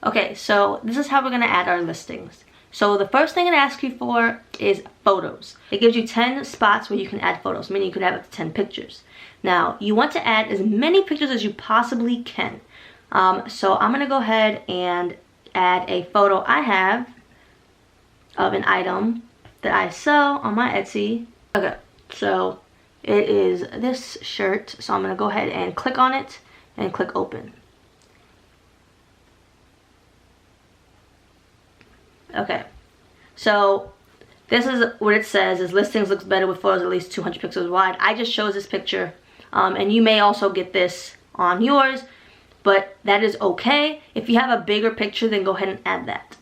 Okay, so this is how we're gonna add our listings. So the first thing it asks you for is photos. It gives you 10 spots where you can add photos, meaning you could have up to 10 pictures. Now, you want to add as many pictures as you possibly can. So I'm gonna go ahead and add a photo I have of an item that I sell on my Etsy. Okay, so it is this shirt. So I'm gonna go ahead and click on it and click open. Okay, so this is what it says, is listings looks better with photos at least 200 pixels wide. I just chose this picture, and you may also get this on yours, but that is okay. If you have a bigger picture, then go ahead and add that.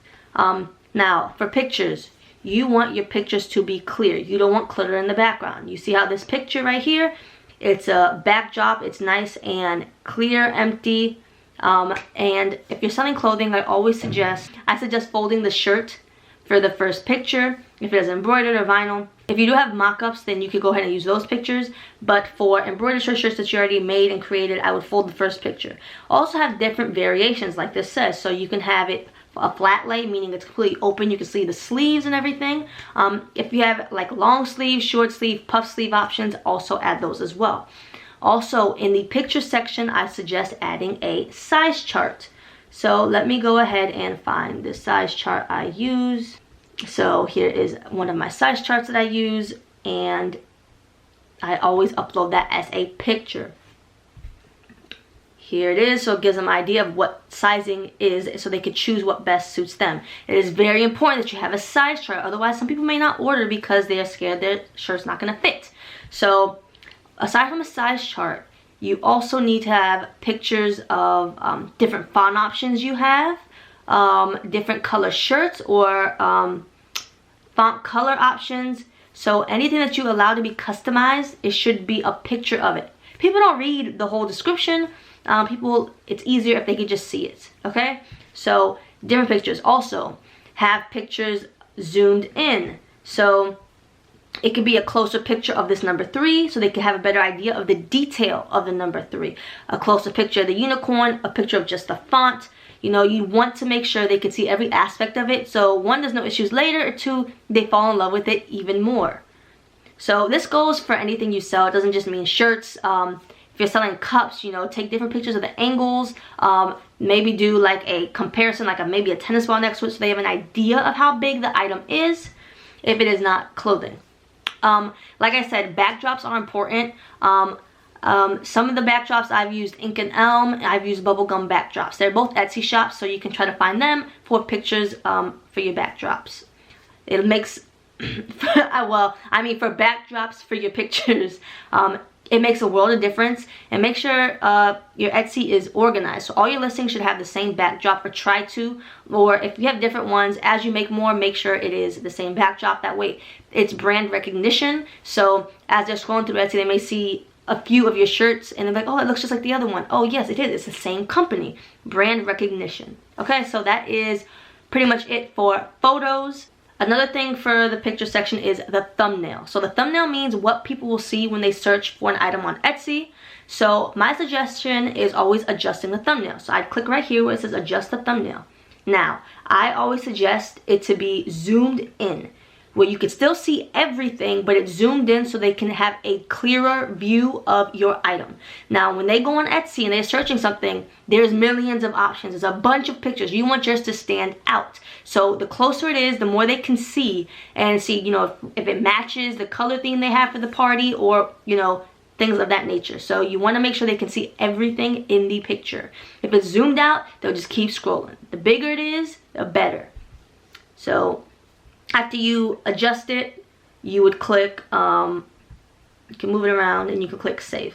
Now, for pictures, you want your pictures to be clear. You don't want clutter in the background. You see how this picture right here, it's a backdrop, it's nice and clear, empty. And if you're selling clothing, I suggest folding the shirt for the first picture if it is embroidered or vinyl. If you do have mock-ups, then you could go ahead and use those pictures, but for embroidered shirts that you already made and created, I would fold the first picture. Also have different variations like this says, so you can have it a flat lay, meaning it's completely open, you can see the sleeves and everything. If you have like long sleeve, short sleeve, puff sleeve options, also add those as well. Also, in the picture section, I suggest adding a size chart. So let me go ahead and find the size chart I use. So here is one of my size charts that I use, and I always upload that as a picture. Here it is, so it gives them an idea of what sizing is, so they could choose what best suits them. It is very important that you have a size chart, otherwise some people may not order because they are scared their shirt's not gonna fit. So aside from a size chart, you also need to have pictures of different font options you have, different color shirts or font color options. So anything that you allow to be customized, it should be a picture of it. People don't read the whole description. It's easier if they could just see it, okay? So different pictures. Also have pictures zoomed in. So it could be a closer picture of this number 3, so they can have a better idea of the detail of the number 3. A closer picture of the unicorn, a picture of just the font. You know, you want to make sure they can see every aspect of it. So 1, there's no issues later, or 2, they fall in love with it even more. So this goes for anything you sell. It doesn't just mean shirts. If you're selling cups, you know, take different pictures of the angles. Maybe do like a comparison, like maybe a tennis ball next to it, so they have an idea of how big the item is, if it is not clothing. Like I said, backdrops are important. Some of the backdrops I've used Ink and Elm, I've used Bubblegum backdrops. They're both Etsy shops, so you can try to find them for pictures for your backdrops. It makes, well, I mean for backdrops for your pictures, it makes a world of difference. And make sure your Etsy is organized. So all your listings should have the same backdrop, or try to. Or if you have different ones, as you make more, make sure it is the same backdrop. That way it's brand recognition. So as they're scrolling through Etsy, they may see a few of your shirts and they're like, oh, it looks just like the other one. Oh yes, it is. It's the same company. Brand recognition. Okay, so that is pretty much it for photos. Another thing for the picture section is the thumbnail. So the thumbnail means what people will see when they search for an item on Etsy. So my suggestion is always adjusting the thumbnail. So I'd click right here where it says adjust the thumbnail. Now, I always suggest it to be zoomed in, where you can still see everything, but it's zoomed in so they can have a clearer view of your item. Now, when they go on Etsy and they're searching something, there's millions of options. There's a bunch of pictures. You want yours to stand out. So the closer it is, the more they can see and see, you know, if it matches the color theme they have for the party, or, you know, things of that nature. So you want to make sure they can see everything in the picture. If it's zoomed out, they'll just keep scrolling. The bigger it is, the better. So after you adjust it, you would click, you can move it around and you can click save.